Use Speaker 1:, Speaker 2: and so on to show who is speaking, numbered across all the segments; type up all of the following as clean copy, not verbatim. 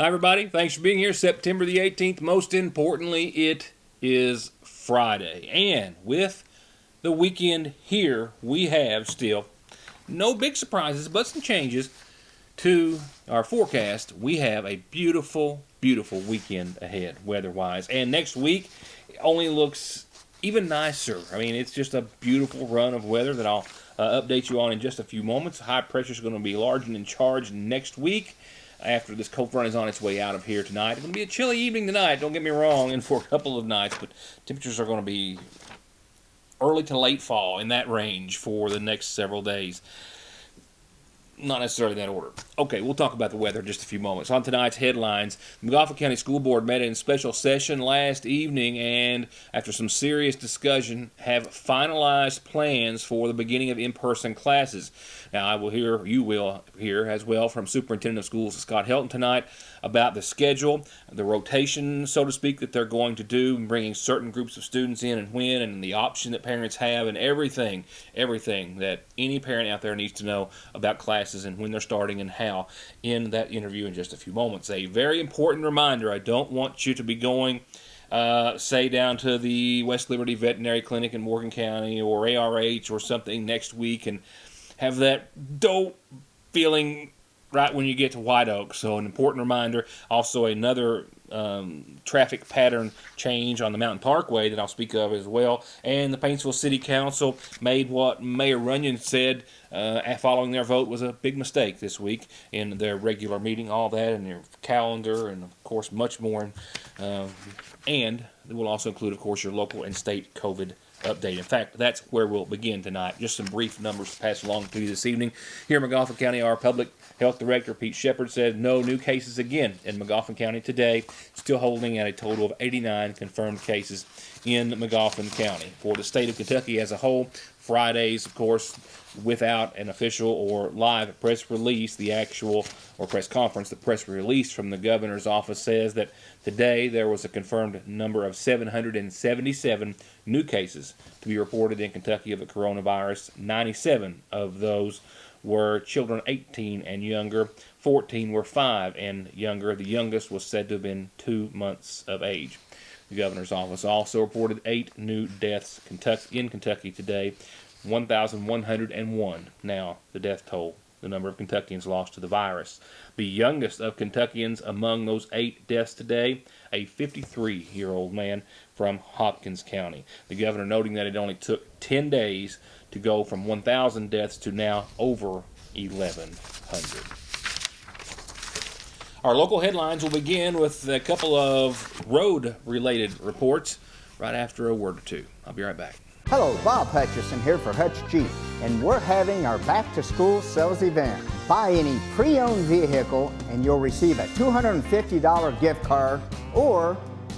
Speaker 1: Hi, everybody. Thanks for being here. September the 18th. Most importantly, it is Friday. And with the weekend here, we have still no big surprises, but some changes to our forecast. We have a beautiful, beautiful weekend ahead, weather-wise. And next week only looks even nicer. I mean, it's just a beautiful run of weather that I'll update you on in just a few moments. High pressure is going to be large and in charge next week after this cold front is on its way out of here tonight. It's going to be a chilly evening tonight, don't get me wrong, and for a couple of nights, but temperatures are going to be early to late fall in that range for the next several days. Not necessarily in that order. Okay, we'll talk about the weather in just a few moments. On tonight's headlines, the McGoffin County School Board met in special session last evening and, after some serious discussion, have finalized plans for the beginning of in-person classes. Now, you will hear as well from Superintendent of Schools Scott Helton tonight about the schedule, the rotation, so to speak, that they're going to do, bringing certain groups of students in and when, and the option that parents have, and everything that any parent out there needs to know about classes and when they're starting and how in that interview in just a few moments. A very important reminder, I don't want you to be going say down to the West Liberty Veterinary Clinic in Morgan County or ARH or something next week and have that dope feeling right when you get to White Oak. So an important reminder. Also another traffic pattern change on the Mountain Parkway that I'll speak of as well. And the Paintsville City Council made what Mayor Runyon said following their vote was a big mistake this week in their regular meeting. All that in their calendar and, of course, much more. And it will also include, of course, your local and state COVID update. In fact, that's where we'll begin tonight. Just some brief numbers to pass along to you this evening. Here in McGoffin County, our Public Health Director, Pete Shepard, said no new cases again in McGoffin County today, still holding at a total of 89 confirmed cases in McGoffin County. For the state of Kentucky as a whole, Fridays, of course, without an official or live press release, the actual, or press conference, the press release from the governor's office says that today there was a confirmed number of 777 new cases to be reported in Kentucky of the coronavirus. 97 of those were children 18 and younger. 14 were 5 and younger. The youngest was said to have been 2 months of age. The governor's office also reported 8 new deaths in Kentucky today, 1,101 now the death toll, the number of Kentuckians lost to the virus. The youngest of Kentuckians among those 8 deaths today, a 53-year-old man from Hopkins County. The governor noting that it only took 10 days to go from 1,000 deaths to now over 1,100. Our local headlines will begin with a couple of road-related reports right after a word or two. I'll be right back.
Speaker 2: Hello, Bob Hutchison here for Hutch Jeep, and we're having our back-to-school sales event. Buy any pre-owned vehicle and you'll receive a $250 gift card, or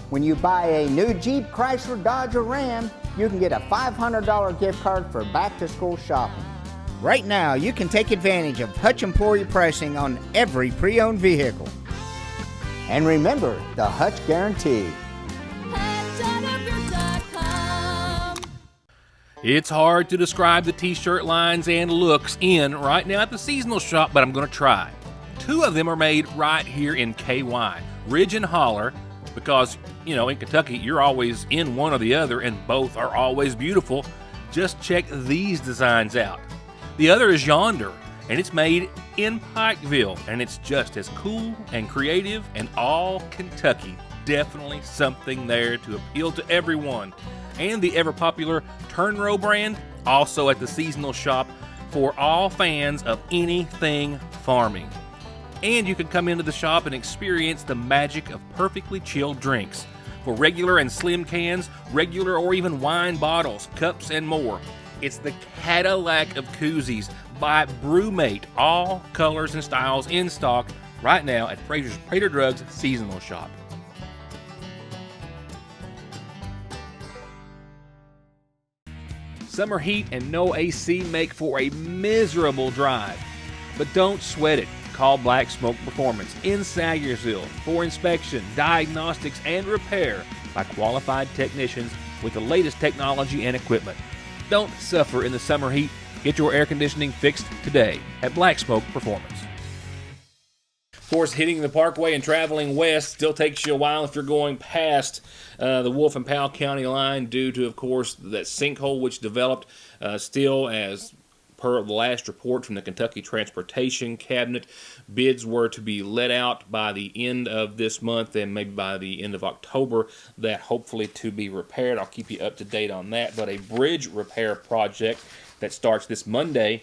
Speaker 2: when you buy a new Jeep, Chrysler, Dodge, or Ram, you can get a $500 gift card for back-to-school shopping. Right now, you can take advantage of Hutch employee pricing on every pre-owned vehicle. And remember, the Hutch Guarantee.
Speaker 1: It's hard to describe the t-shirt lines and looks in right now at the seasonal shop, but I'm going to try. 2 of them are made right here in KY, Ridge and Holler, because, in Kentucky, you're always in one or the other, and both are always beautiful. Just check these designs out. The other is Yonder, and it's made in Pikeville, and it's just as cool and creative and all Kentucky. Definitely something there to appeal to everyone. And the ever-popular Turnrow brand, also at the seasonal shop for all fans of anything farming. And you can come into the shop and experience the magic of perfectly chilled drinks. For regular and slim cans, regular or even wine bottles, cups, and more. It's the Cadillac of koozies by Brewmate. All colors and styles in stock right now at Fraser's Prater Drugs seasonal shop. Summer heat and no AC make for a miserable drive. But don't sweat it. Call Black Smoke Performance in Sayersville for inspection, diagnostics, and repair by qualified technicians with the latest technology and equipment. Don't suffer in the summer heat. Get your air conditioning fixed today at Black Smoke Performance. course, hitting the Parkway and traveling west still takes you a while if you're going past the Wolf and Powell County line due to, of course, that sinkhole which developed still as per the last report from the Kentucky Transportation Cabinet. Bids were to be let out by the end of this month and maybe by the end of October, that hopefully to be repaired. I'll keep you up to date on that. But a bridge repair project that starts this Monday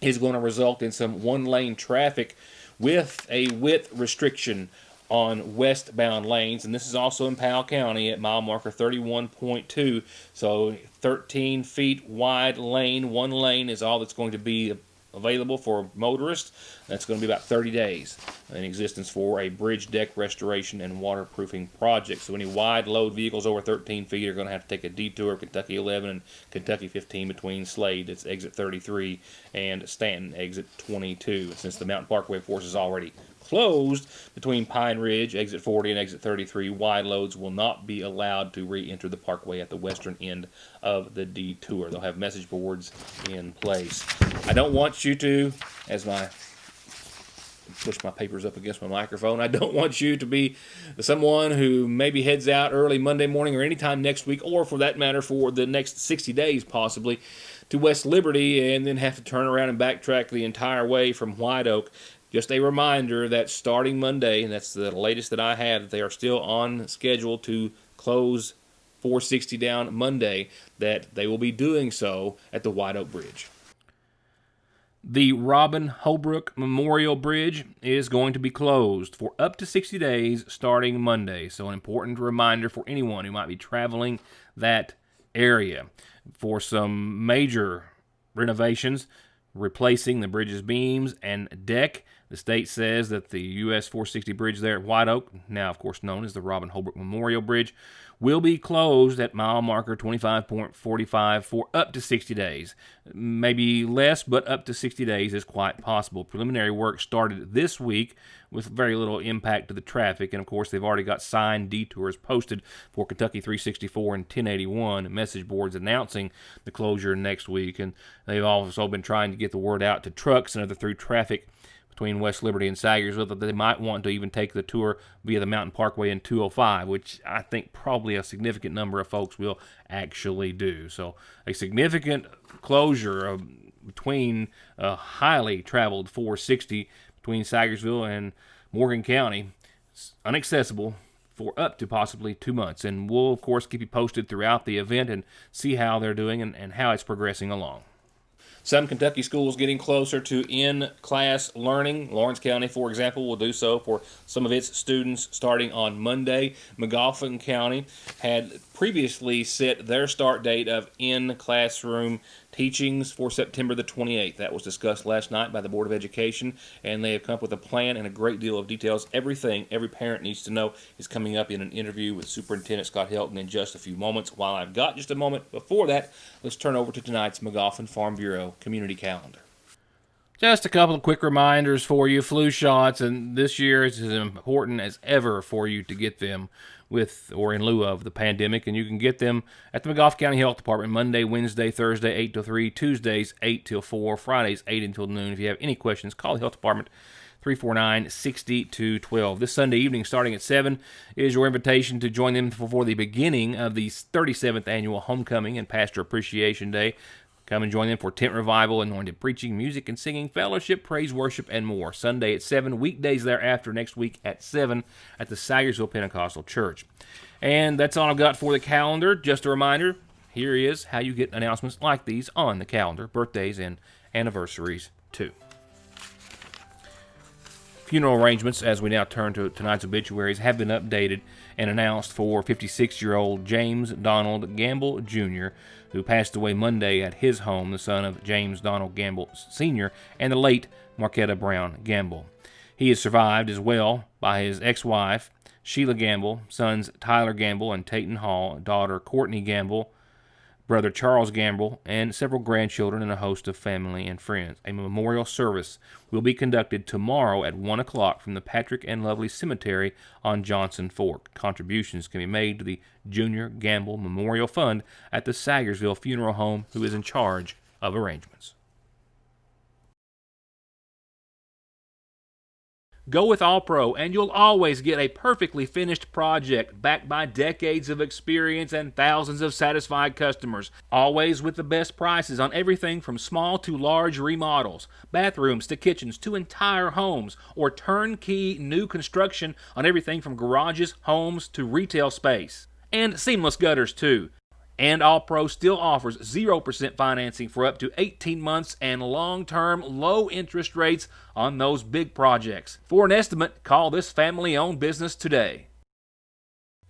Speaker 1: is going to result in some one-lane traffic with a width restriction on westbound lanes, and this is also in Powell County at mile marker 31.2. So 13 feet wide lane. One lane is all that's going to be available for motorists. That's going to be about 30 days in existence for a bridge deck restoration and waterproofing project. So any wide load vehicles over 13 feet are going to have to take a detour of Kentucky 11 and Kentucky 15 between Slade, that's exit 33, and Stanton, exit 22. Since the Mountain Parkway, of course, is already closed between Pine Ridge, exit 40, and exit 33, wide loads will not be allowed to re-enter the parkway at the western end of the detour. They'll have message boards in place. I don't want you to, as I push my papers up against my microphone, I don't want you to be someone who maybe heads out early Monday morning or anytime next week, or for that matter for the next 60 days possibly, to West Liberty and then have to turn around and backtrack the entire way from White Oak. Just a reminder that starting Monday, and that's the latest that I have, that they are still on schedule to close 460 down Monday, that they will be doing so at the White Oak Bridge. The Robin Holbrook Memorial Bridge is going to be closed for up to 60 days starting Monday. So an important reminder for anyone who might be traveling that area for some major renovations, replacing the bridge's beams and deck. The state says that the US 460 bridge there at White Oak, now of course known as the Robin Holbrook Memorial Bridge, will be closed at mile marker 25.45 for up to 60 days. Maybe less, but up to 60 days is quite possible. Preliminary work started this week with very little impact to the traffic, and of course they've already got signed detours posted for Kentucky 364 and 1081, message boards announcing the closure next week, and they've also been trying to get the word out to trucks and other through traffic between West Liberty and Sagersville that they might want to even take the tour via the Mountain Parkway and 205, which I think probably a significant number of folks will actually do. So a significant closure between a highly traveled 460 between Sagersville and Morgan County, inaccessible for up to possibly 2 months. And we'll, of course, keep you posted throughout the event and see how they're doing and how it's progressing along. Some Kentucky schools getting closer to in-class learning. Lawrence County, for example, will do so for some of its students starting on Monday. Magoffin County had previously set their start date of in-classroom teachings for September the 28th. That was discussed last night by the Board of Education, and they have come up with a plan and a great deal of details. Everything every parent needs to know is coming up in an interview with Superintendent Scott Helton in just a few moments. While I've got just a moment before that, let's turn over to tonight's Magoffin Farm Bureau community calendar. Just a couple of quick reminders for you. Flu shots, and this year is as important as ever for you to get them with or in lieu of the pandemic, and you can get them at the Magoffin County Health Department Monday, Wednesday, Thursday, 8 till 3, Tuesdays, 8 till 4, Fridays, 8 until noon. If you have any questions, call the Health Department, 349-6212. This Sunday evening, starting at 7, is your invitation to join them for the beginning of the 37th Annual Homecoming and Pastor Appreciation Day. Come and join them for tent revival, anointed preaching, music and singing, fellowship, praise, worship, and more. Sunday at 7, weekdays thereafter, next week at 7 at the Sagersville Pentecostal Church. And that's all I've got for the calendar. Just a reminder, here is how you get announcements like these on the calendar, birthdays and anniversaries too. Funeral arrangements, as we now turn to tonight's obituaries, have been updated and announced for 56-year-old James Donald Gamble Jr., who passed away Monday at his home, the son of James Donald Gamble Sr. and the late Marquetta Brown Gamble. He is survived as well by his ex-wife, Sheila Gamble, sons Tyler Gamble and Tayton Hall, daughter Courtney Gamble, brother Charles Gamble, and several grandchildren and a host of family and friends. A memorial service will be conducted tomorrow at 1 o'clock from the Patrick and Lovely Cemetery on Johnson Fork. Contributions can be made to the Junior Gamble Memorial Fund at the Sagersville Funeral Home, who is in charge of arrangements. Go with All Pro and you'll always get a perfectly finished project backed by decades of experience and thousands of satisfied customers. Always with the best prices on everything from small to large remodels, bathrooms to kitchens to entire homes, or turnkey new construction on everything from garages, homes to retail space. And seamless gutters too. And All Pro still offers 0% financing for up to 18 months and long-term low interest rates on those big projects. For an estimate, call this family-owned business today.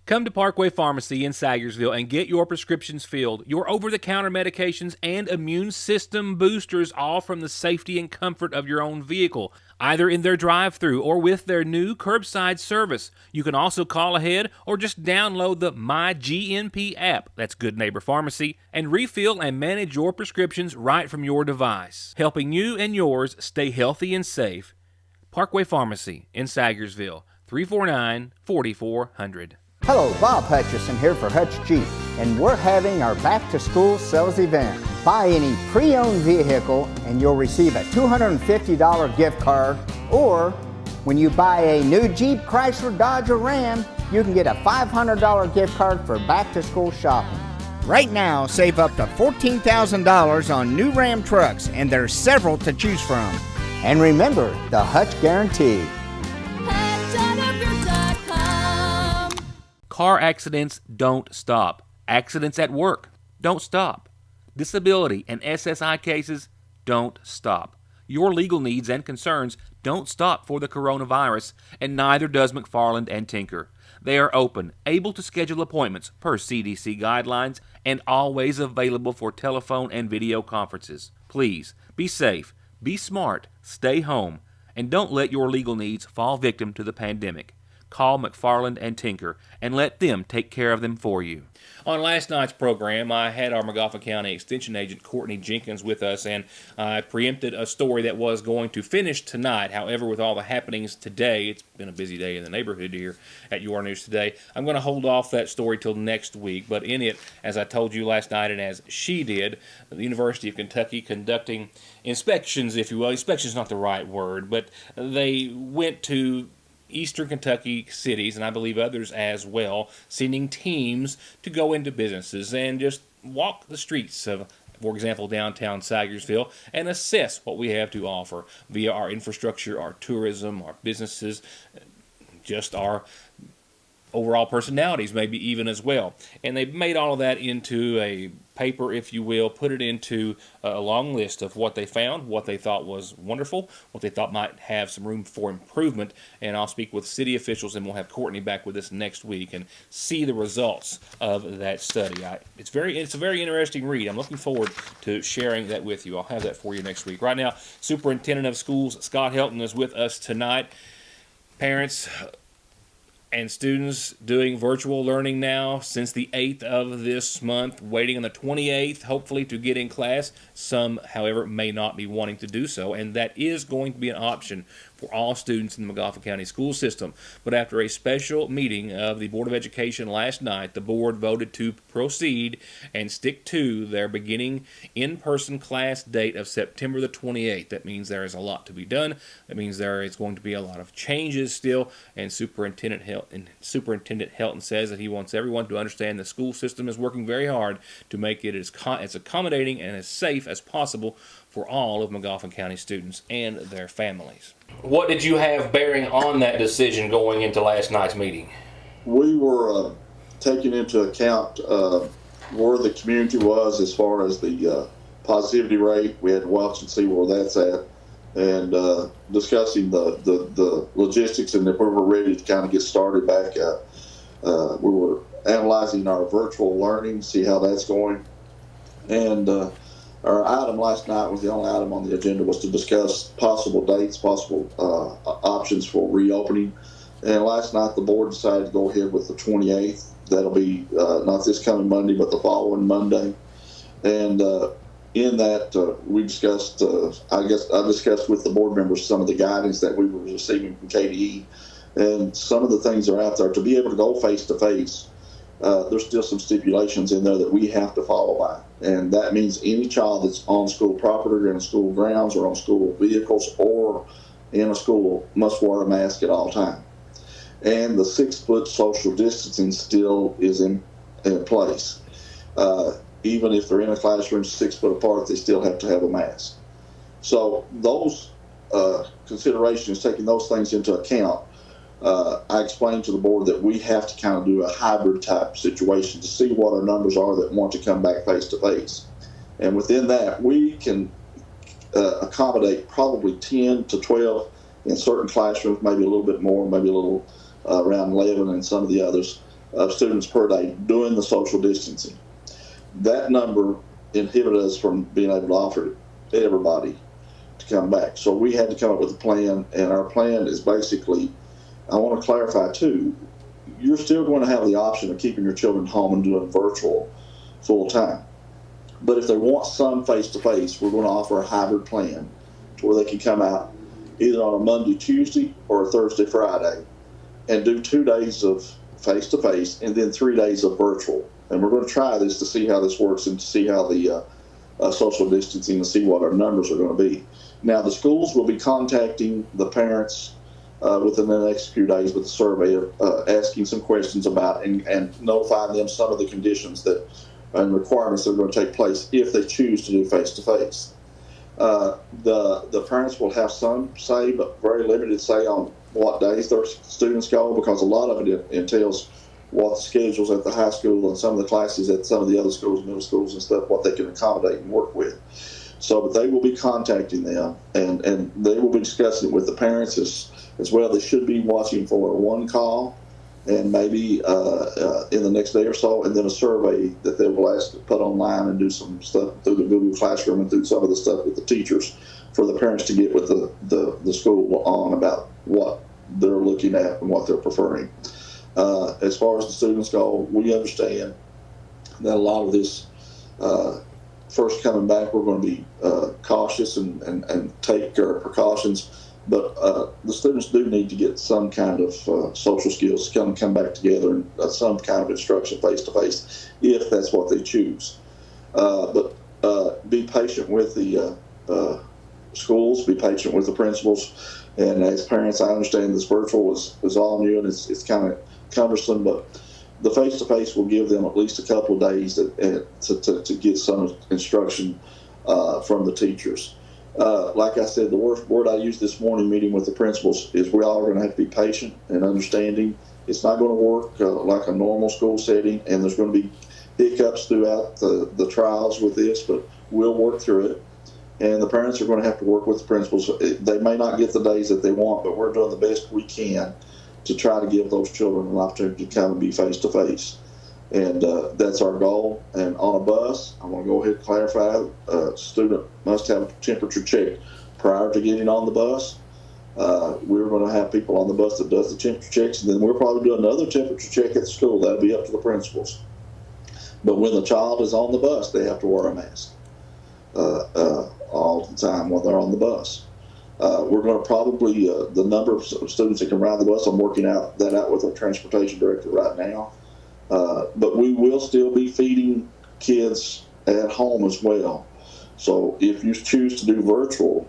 Speaker 1: Come to Parkway Pharmacy in Sagersville and get your prescriptions filled, your over-the-counter medications, and immune system boosters, all from the safety and comfort of your own vehicle, either in their drive-thru or with their new curbside service. You can also call ahead or just download the MyGNP app, that's Good Neighbor Pharmacy, and refill and manage your prescriptions right from your device, helping you and yours stay healthy and safe. Parkway Pharmacy in Sagersville, 349-4400.
Speaker 2: Hello, Bob Hutchison here for Hutch Jeep, and we're having our back-to-school sales event. Buy any pre-owned vehicle and you'll receive a $250 gift card, or when you buy a new Jeep, Chrysler, Dodge, or Ram, you can get a $500 gift card for back-to-school shopping. Right now, save up to $14,000 on new Ram trucks, and there's several to choose from. And remember, the Hutch Guarantee.
Speaker 1: Car accidents don't stop. Accidents at work don't stop. Disability and SSI cases don't stop. Your legal needs and concerns don't stop for the coronavirus, and neither does McFarland and Tinker. They are open, able to schedule appointments per CDC guidelines, and always available for telephone and video conferences. Please, be safe, be smart, stay home, and don't let your legal needs fall victim to the pandemic. Call McFarland and Tinker and let them take care of them for you. On last night's program, I had our Magafa County Extension Agent Courtney Jenkins with us, and I preempted a story that was going to finish tonight. However, with all the happenings today, it's been a busy day in the neighborhood here at Your News Today. I'm going to hold off that story till next week, but in it, as I told you last night and as she did, the University of Kentucky conducting inspections, if you will. Inspection is not the right word, but they went to Eastern Kentucky cities, and I believe others as well, sending teams to go into businesses and just walk the streets of, for example, downtown Sagersville, and assess what we have to offer via our infrastructure, our tourism, our businesses, just our overall personalities maybe even as well. And they've made all of that into a paper, if you will, put it into a long list of what they found, what they thought was wonderful, what they thought might have some room for improvement. And I'll speak with city officials, and we'll have Courtney back with us next week and see the results of that study. It's a very interesting read. I'm looking forward to sharing that with you. I'll have that for you next week. Right now, Superintendent of Schools Scott Helton is with us tonight. Parents and students doing virtual learning now since the 8th of this month, waiting on the 28th, hopefully, to get in class. Some, however, may not be wanting to do so, and that is going to be an option for all students in the Magafa County school system. But after a special meeting of the Board of Education last night, the board voted to proceed and stick to their beginning in-person class date of September the 28th. That means there is a lot to be done. That means there is going to be a lot of changes still, and Superintendent Helton says that he wants everyone to understand the school system is working very hard to make it as accommodating and as safe as possible for all of Magafa County students and their families. What did you have bearing on that decision going into last night's meeting?
Speaker 3: We were taking into account where the community was as far as the positivity rate. We had to watch and see where that's at, and discussing the logistics and if we were ready to kind of get started back. We were analyzing our virtual learning, see how that's going, and our item last night was the only item on the agenda was to discuss possible dates, possible options for reopening. And last night the board decided to go ahead with the 28th. That'll be not this coming Monday, but the following Monday. And in that we discussed, I discussed with the board members some of the guidance that we were receiving from KDE. And some of the things that are out there to be able to go face to face. There's still some stipulations in there that we have to follow by. And that means any child that's on school property or in school grounds or on school vehicles or in a school must wear a mask at all times. And the 6 foot social distancing still is in place. Even if they're in a classroom 6 foot apart, they still have to have a mask. So those considerations, taking those things into account, I explained to the board that we have to kind of do a hybrid type situation to see what our numbers are that want to come back face to face. And within that, we can accommodate probably 10 to 12 in certain classrooms, maybe a little bit more, maybe a little around 11 in some of the others, students per day doing the social distancing. That number inhibited us from being able to offer everybody to come back. So we had to come up with a plan, and our plan is basically, I want to clarify too, you're still going to have the option of keeping your children home and doing virtual full time. But if they want some face-to-face, we're going to offer a hybrid plan to where they can come out either on a Monday, Tuesday, or a Thursday, Friday, and do 2 days of face-to-face and then 3 days of virtual. And we're going to try this to see how this works and to see how the social distancing and see what our numbers are going to be. Now, the schools will be contacting the parents within the next few days with a survey, asking some questions about and notifying them some of the conditions that and requirements that are going to take place if they choose to do face-to-face. The parents will have some say, but very limited say on what days their students go, because a lot of it entails what the schedules at the high school and some of the classes at some of the other schools, middle schools and stuff, what they can accommodate and work with. So, but they will be contacting them, and they will be discussing it with the parents as well. They should be watching for one call, and maybe in the next day or so, and then a survey that they will ask to put online and do some stuff through the Google Classroom and through some of the stuff with the teachers for the parents to get with the school on about what they're looking at and what they're preferring. As far as the students go, we understand that a lot of this first coming back, we're going to be cautious and take our precautions. But the students do need to get some kind of social skills to come back together and some kind of instruction face-to-face if that's what they choose. But be patient with the schools, be patient with the principals. And as parents, I understand this virtual is all new and it's kind of cumbersome, but the face-to-face will give them at least a couple of days to get some instruction from the teachers. Like I said, the word I used this morning meeting with the principals is we all are going to have to be patient and understanding. It's not going to work like a normal school setting, and there's going to be hiccups throughout the trials with this, but we'll work through it. And the parents are going to have to work with the principals. They may not get the days that they want, but we're doing the best we can to try to give those children an opportunity to come and be face-to-face. And that's our goal. And on a bus, I want to go ahead and clarify, a student must have a temperature check prior to getting on the bus. We're going to have people on the bus that does the temperature checks, and then we'll probably do another temperature check at the school. That'll be up to the principals. But when the child is on the bus, they have to wear a mask all the time while they're on the bus. We're going to probably, the number of students that can ride the bus, I'm working that out with our transportation director right now. But we will still be feeding kids at home as well. So if you choose to do virtual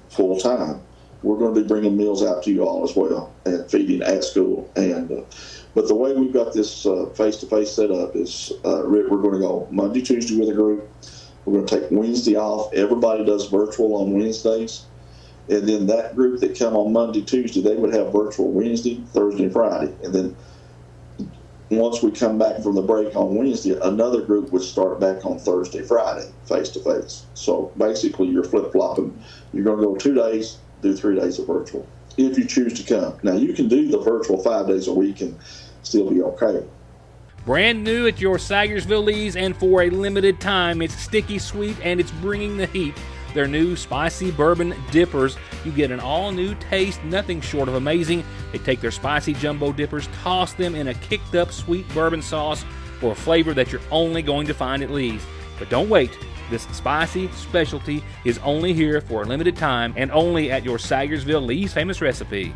Speaker 3: full time, we're going to be bringing meals out to you all as well and feeding at school. And but the way we've got this face-to-face set up is we're going to go Monday, Tuesday with a group. We're going to take Wednesday off. Everybody does virtual on Wednesdays. And then that group that come on Monday, Tuesday, they would have virtual Wednesday, Thursday, and Friday. And then once we come back from the break on Wednesday, another group would start back on Thursday, Friday, face-to-face. So basically you're flip-flopping. You're going to go 2 days, do 3 days of virtual, if you choose to come. Now, you can do the virtual 5 days a week and still be okay.
Speaker 1: Brand new at your Sayersville Lee's, and for a limited time, it's sticky sweet and it's bringing the heat. Their new spicy bourbon dippers. You get an all-new taste, nothing short of amazing. They take their spicy jumbo dippers, toss them in a kicked-up sweet bourbon sauce for a flavor that you're only going to find at Lee's. But don't wait. This spicy specialty is only here for a limited time and only at your Sayersville Lee's Famous Recipe.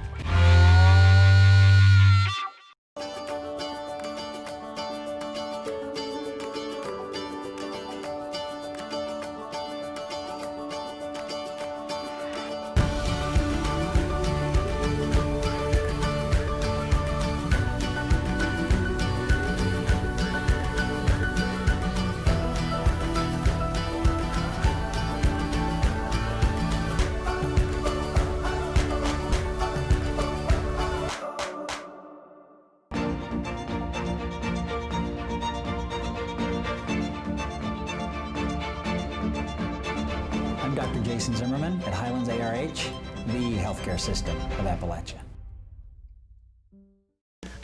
Speaker 4: Jason Zimmerman at Highlands ARH, the healthcare system of Appalachia.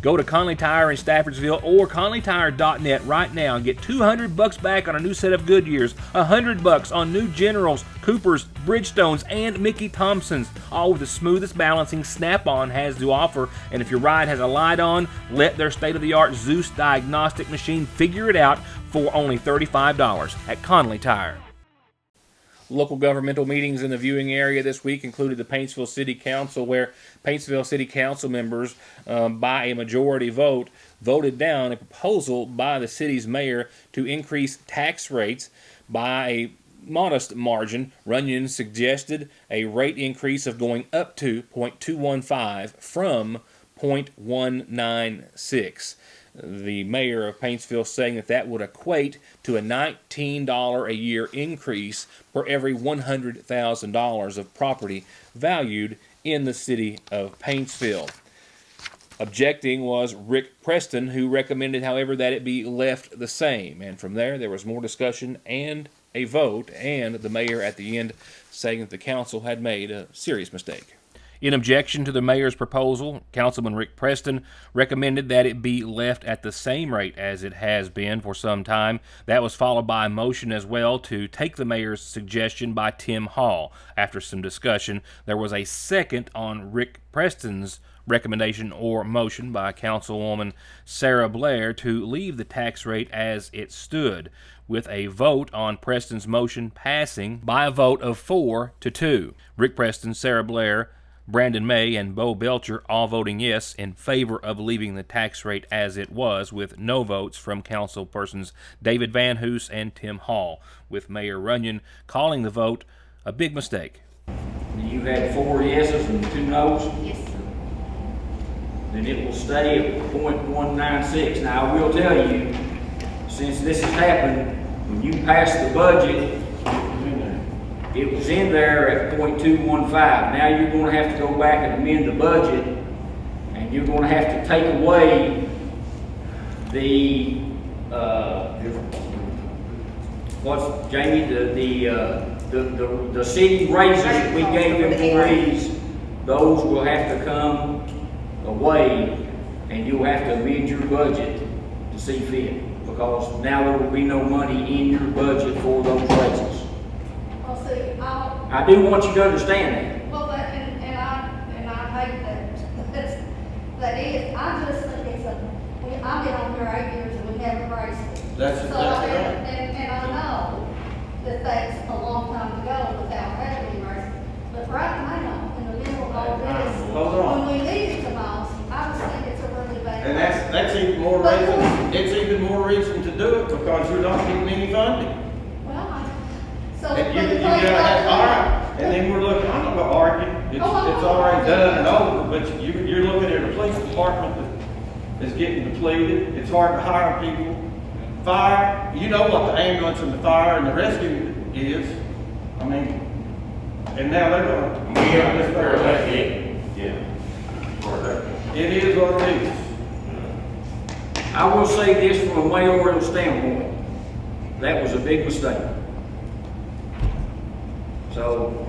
Speaker 1: Go to Conley Tire in Staffordsville or ConleyTire.net right now and get $200 back on a new set of Goodyears, $100 on new Generals, Coopers, Bridgestones, and Mickey Thompsons, all with the smoothest balancing Snap-on has to offer. And if your ride has a light on, let their state-of-the-art Zeus diagnostic machine figure it out for only $35 at Conley Tire. Local governmental meetings in the viewing area this week included the Paintsville City Council, where Paintsville City Council members, by a majority vote, voted down a proposal by the city's mayor to increase tax rates by a modest margin. Runyon suggested a rate increase of going up to 0.215 from 0.196. The mayor of Paintsville saying that would equate to a $19 a year increase for every $100,000 of property valued in the city of Paintsville. Objecting was Rick Preston, who recommended, however, that it be left the same. And from there was more discussion and a vote, and the mayor at the end saying that the council had made a serious mistake. In objection to the mayor's proposal, Councilman Rick Preston recommended that it be left at the same rate as it has been for some time. That was followed by a motion as well to take the mayor's suggestion by Tim Hall. After some discussion, there was a second on Rick Preston's recommendation or motion by Councilwoman Sarah Blair to leave the tax rate as it stood, with a vote on Preston's motion passing by a vote of 4-2. Rick Preston, Sarah Blair, Brandon May, and Bo Belcher all voting yes in favor of leaving the tax rate as it was, with no votes from councilpersons David Van Hoos and Tim Hall, with Mayor Runyon calling the vote a big mistake.
Speaker 5: You had 4 yeses and 2 noes?
Speaker 6: Yes, sir.
Speaker 5: Then it will stay at 0.196. Now, I will tell you, since this has happened, when you pass the budget, it was in there at 0.215. Now you're going to have to go back and amend the budget, and you're going to have to take away the what's Jamie, the city raises that we gave employees. Those will have to come away, and you'll have to amend your budget to see fit, because now there will be no money in your budget for those raises.
Speaker 6: Well, see,
Speaker 5: I do want you to understand that.
Speaker 6: well, but, and I hate that is, I just think it's I've been on here 8 years and we haven't raised it.
Speaker 7: That's
Speaker 6: So,
Speaker 7: exactly right.
Speaker 6: and I know that that's a long time ago without having any raised. But right now, in the middle of all this,
Speaker 7: Hold on.
Speaker 6: when we need it the most, I just think it's a really bad.
Speaker 7: And that's even more reason, it's even more reason to do it, because you're not getting any funding.
Speaker 6: Well, so.
Speaker 7: And you gotta have, all right, and then we're looking, I'm not gonna argue, it's already done and over, but you're looking at a police department that is getting depleted, it's hard to hire people. Fire, you know what the ambulance and the fire and the rescue is, I mean, and now they're gonna. It is what it is.
Speaker 5: I will say this from a mayoral standpoint, that was a big mistake. So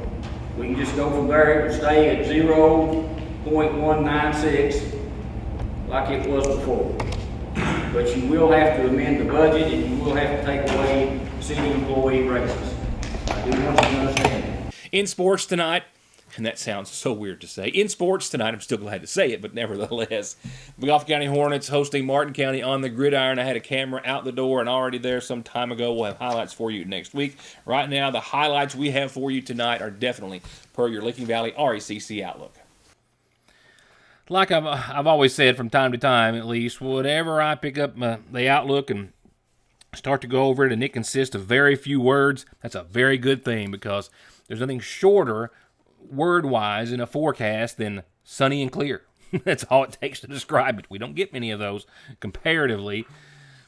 Speaker 5: we can just go from there, it will stay at 0.196 like it was before. But you will have to amend the budget, and you will have to take away city employee raises. I do want you to understand that.
Speaker 1: In sports tonight, and that sounds so weird to say, in sports tonight, I'm still glad to say it, but nevertheless, the Gulf County Hornets hosting Martin County on the gridiron. I had a camera out the door and already there some time ago. We'll have highlights for you next week. Right now, the highlights we have for you tonight are definitely per your Licking Valley RECC Outlook. Like I've always said from time to time, at least, whenever I pick up the Outlook and start to go over it and it consists of very few words, that's a very good thing, because there's nothing shorter word-wise in a forecast than sunny and clear. That's all it takes to describe it. We don't get many of those comparatively.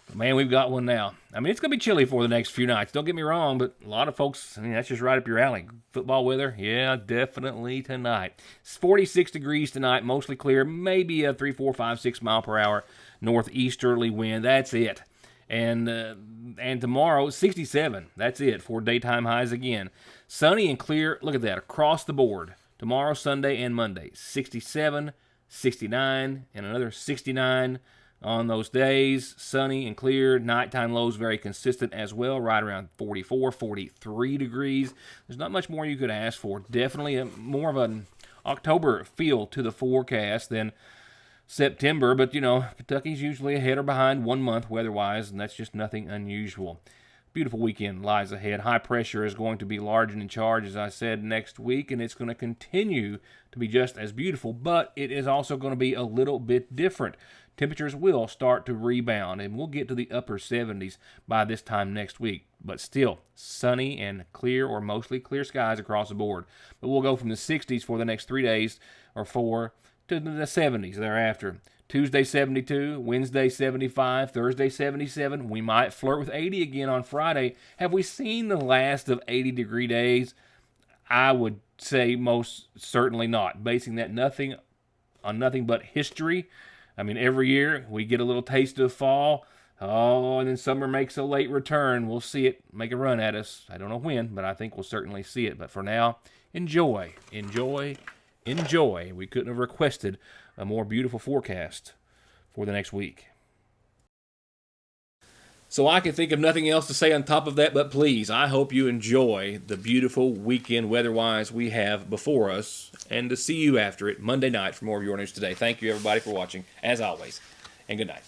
Speaker 1: But man, we've got one now. I mean, it's going to be chilly for the next few nights. Don't get me wrong, but a lot of folks, I mean, that's just right up your alley. Football weather? Yeah, definitely tonight. It's 46 degrees tonight, mostly clear. Maybe a 3, 4, 5, 6 mile per hour northeasterly wind. That's it. And tomorrow, 67. That's it for daytime highs again. Sunny and clear. Look at that, across the board. Tomorrow, Sunday, and Monday. 67, 69, and another 69 on those days. Sunny and clear. Nighttime lows very consistent as well, right around 44, 43 degrees. There's not much more you could ask for. Definitely more of an October feel to the forecast than September, but Kentucky's usually ahead or behind 1 month weather-wise, and that's just nothing unusual. Beautiful weekend lies ahead. High pressure is going to be large and in charge, as I said, next week, and it's going to continue to be just as beautiful, but it is also going to be a little bit different. Temperatures will start to rebound, and we'll get to the upper 70s by this time next week, but still sunny and clear or mostly clear skies across the board. But we'll go from the 60s for the next 3 days or 4 to the 70s thereafter. Tuesday 72, Wednesday 75, Thursday 77. We might flirt with 80 again on Friday. Have we seen the last of 80-degree days? I would say most certainly not, basing that on nothing but history. I mean, every year we get a little taste of fall. Oh, and then summer makes a late return. We'll see it make a run at us. I don't know when, but I think we'll certainly see it. But for now, enjoy. We couldn't have requested a more beautiful forecast for the next week. So I can think of nothing else to say on top of that, but please, I hope you enjoy the beautiful weekend weather-wise we have before us, and to see you after it Monday night for more of Your News Today. Thank you, everybody, for watching, as always, and good night.